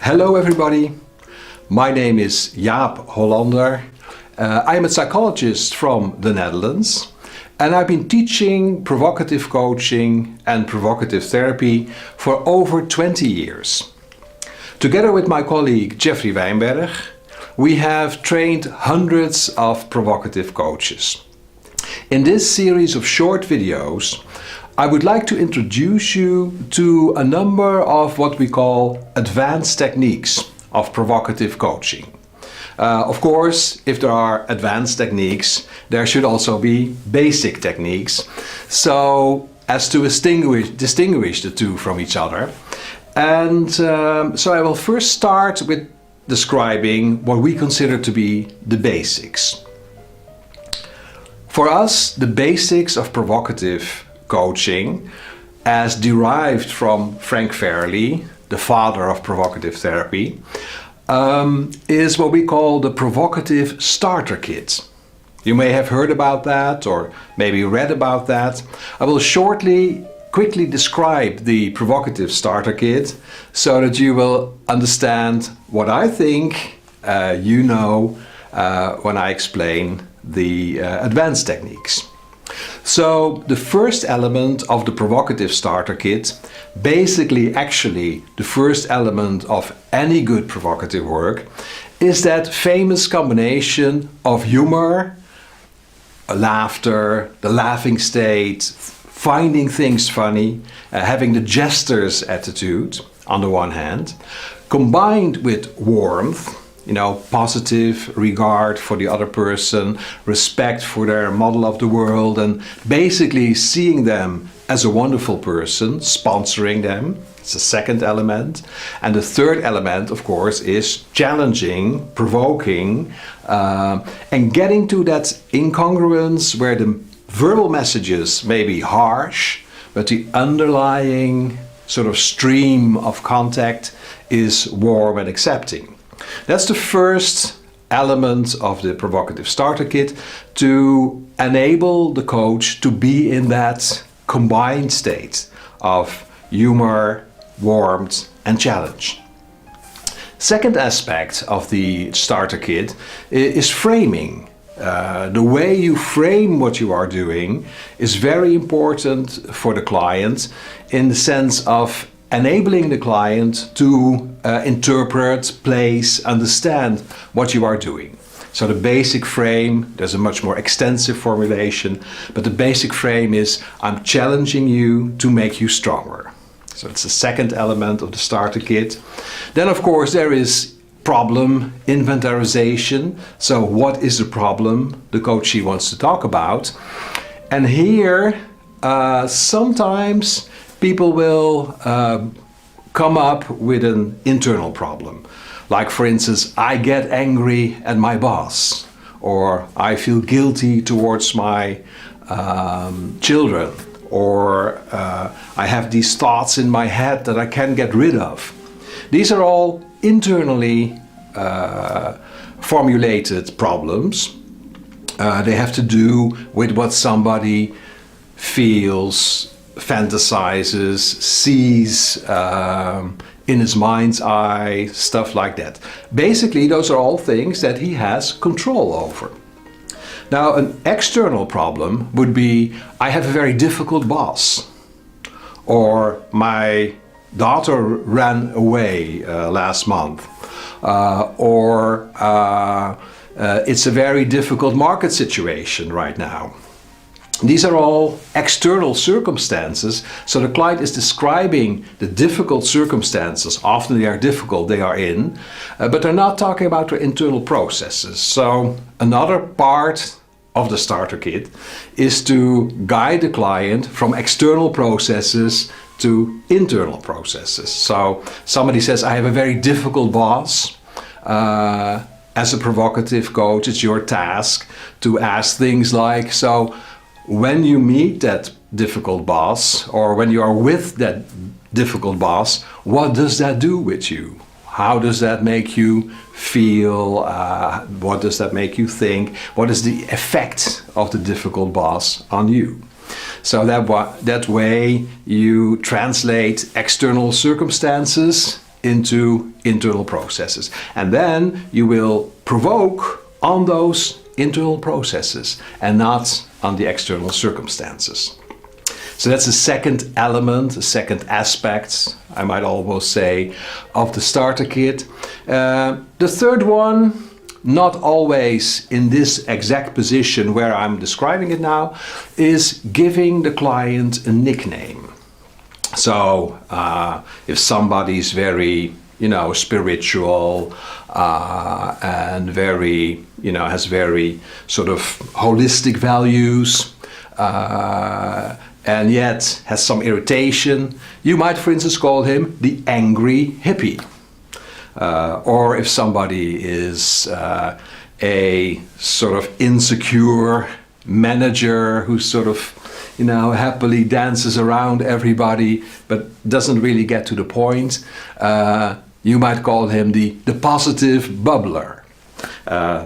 Hello everybody, my name is Jaap Hollander. I am a psychologist from the Netherlands and I've been teaching provocative coaching and provocative therapy for over 20 years. Together with my colleague Jeffrey Wijnberg, we have trained hundreds of provocative coaches. In this series of short videos, I would like to introduce you to a number of what we call advanced techniques of provocative coaching. Of course, if there are advanced techniques, there should also be basic techniques, so as to distinguish the two from each other. And so I will first start with describing what we consider to be the basics. For us, the basics of provocative coaching, as derived from Frank Fairley, the father of provocative therapy, is what we call the Provocative Starter Kit. You may have heard about that or maybe read about that. I will quickly describe the Provocative Starter Kit so that you will understand what I think you know when I explain the advanced techniques. So the first element of the Provocative Starter Kit, actually the first element of any good provocative work, is that famous combination of humor, laughter, the laughing state, finding things funny, having the jester's attitude on the one hand, combined with warmth, positive regard for the other person, respect for their model of the world, and basically seeing them as a wonderful person, sponsoring them. It's the second element. And the third element, of course, is challenging, provoking, and getting to that incongruence where the verbal messages may be harsh, but the underlying sort of stream of contact is warm and accepting. That's the first element of the Provocative Starter Kit, to enable the coach to be in that combined state of humor, warmth and challenge. Second aspect of the Starter Kit is framing. The way you frame what you are doing is very important for the client, in the sense of enabling the client to interpret, place, understand what you are doing. So the basic frame, there's a much more extensive formulation, but the basic frame is, I'm challenging you to make you stronger. So it's the second element of the Starter Kit. Then of course there is problem inventarization. So what is the problem the coachee wants to talk about? And here sometimes people will come up with an internal problem. Like for instance, I get angry at my boss, or I feel guilty towards my children, or I have these thoughts in my head that I can't get rid of. These are all internally formulated problems. They have to do with what somebody feels, fantasizes, sees in his mind's eye, stuff like that. Basically, those are all things that he has control over. Now, an external problem would be, I have a very difficult boss, or my daughter ran away last month, or it's a very difficult market situation right now. These are all external circumstances, so the client is describing the difficult circumstances, often they are difficult, they are in, but they're not talking about their internal processes. So another part of the Starter Kit is to guide the client from external processes to internal processes. So somebody says, I have a very difficult boss. As a provocative coach, it's your task to ask things like, so when you meet that difficult boss, or when you are with that difficult boss, what does that do with you? How does that make you feel? What does that make you think? What is the effect of the difficult boss on you? So that way you translate external circumstances into internal processes. And then you will provoke on those internal processes and not on the external circumstances. So that's the second element, the second aspect, I might almost say, of the starter kit. The third one, not always in this exact position where I'm describing it now, is giving the client a nickname. So if somebody's very, spiritual and very, has very sort of holistic values, and yet has some irritation, you might, for instance, call him the angry hippie. Or if somebody is a sort of insecure manager who sort of, happily dances around everybody but doesn't really get to the point, you might call him the positive bubbler.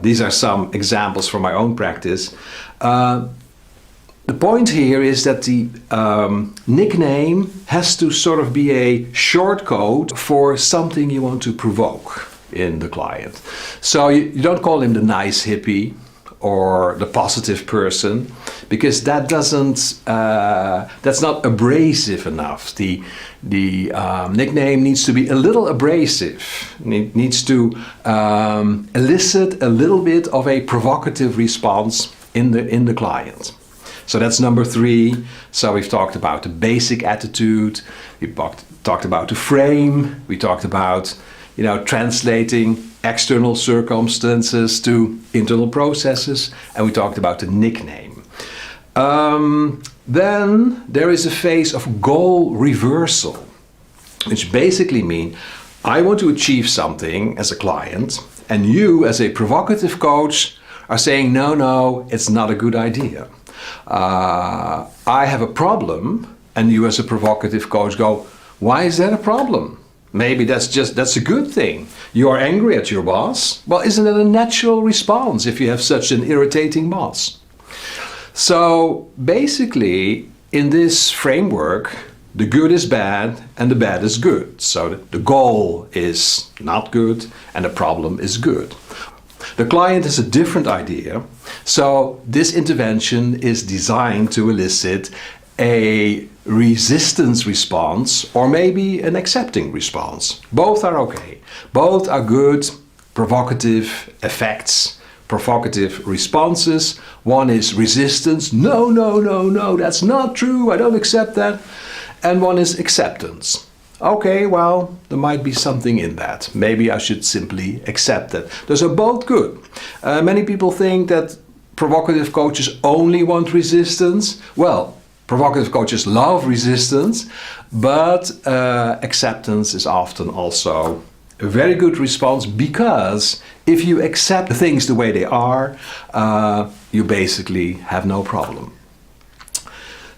These are some examples from my own practice. The point here is that the nickname has to sort of be a short code for something you want to provoke in the client. So you don't call him the nice hippie or the positive person, because that doesn't, that's not abrasive enough. The nickname needs to be a little abrasive. It needs to elicit a little bit of a provocative response in the client. So that's number 3. So we've talked about the basic attitude, we talked about the frame, we talked about, translating external circumstances to internal processes, and we talked about the nickname. Then there is a phase of goal reversal, which basically means I want to achieve something as a client, and you as a provocative coach are saying, no, it's not a good idea. I have a problem, and you as a provocative coach go, why is that a problem? Maybe that's a good thing. You are angry at your boss. Well, isn't it a natural response if you have such an irritating boss? So basically, in this framework, the good is bad and the bad is good. So the goal is not good and the problem is good. The client has a different idea, so this intervention is designed to elicit a resistance response or maybe an accepting response. Both are okay. Both are good provocative effects, provocative responses. One is resistance, no, that's not true, I don't accept that. And one is acceptance. Okay, well, there might be something in that. Maybe I should simply accept that. Those are both good. Many people think that provocative coaches only want resistance. Well, provocative coaches love resistance, but acceptance is often also a very good response, because if you accept things the way they are, you basically have no problem.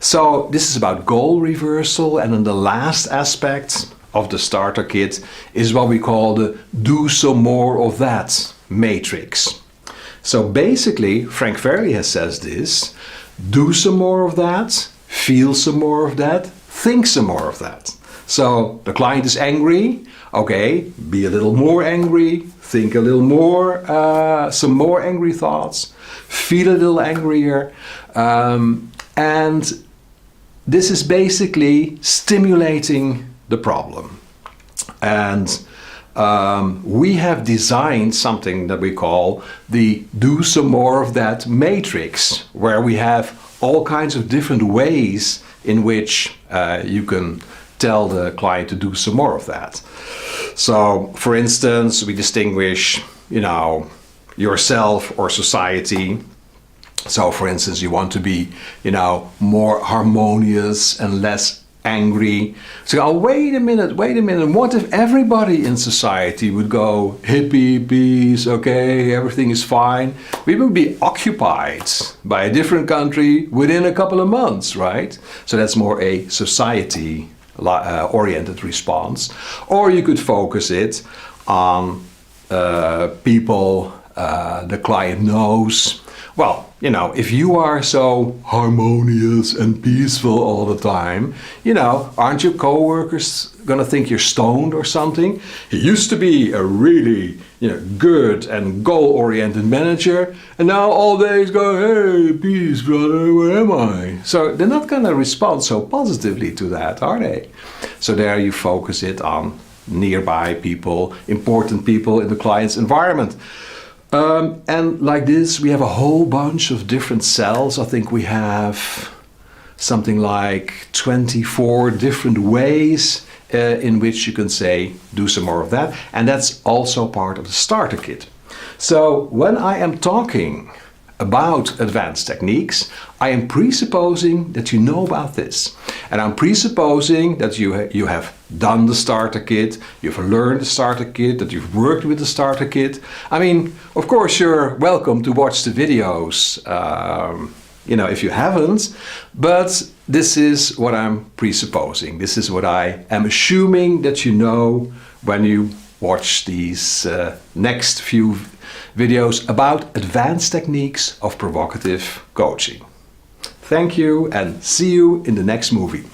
So this is about goal reversal, and then the last aspect of the starter kit is what we call the do some more of that matrix. So basically, Frank Farrelly has says this: do some more of that, feel some more of that, think some more of that. So the client is angry, okay, be a little more angry, think a little more, some more angry thoughts, feel a little angrier, and this is basically stimulating the problem. And we have designed something that we call the do some more of that matrix, where we have all kinds of different ways in which you can tell the client to do some more of that. So, for instance, we distinguish, yourself or society. So, for instance, you want to be, more harmonious and less angry. So, oh, wait a minute. What if everybody in society would go hippie, peace, okay, everything is fine? We would be occupied by a different country within a couple of months, right? So that's more a society oriented response. Or you could focus it on people the client knows, Well, you know, if you are so harmonious and peaceful all the time, you know, aren't your coworkers gonna think you're stoned or something? He used to be a really, you know, good and goal-oriented manager, and now all day he's going, hey, peace, brother, where am I? So they're not gonna respond so positively to that, are they? So there you focus it on nearby people, important people in the client's environment. And like this, we have a whole bunch of different cells. I think we have something like 24 different ways in which you can say, do some more of that. And that's also part of the starter kit. So when I am talking about advanced techniques, I am presupposing that you know about this. And I'm presupposing that you have done the starter kit, you've learned the starter kit, that you've worked with the starter kit. I mean, of course, you're welcome to watch the videos, you know, if you haven't, but this is what I'm presupposing. This is what I am assuming that you know when you watch these next few videos about advanced techniques of provocative coaching. Thank you and see you in the next movie.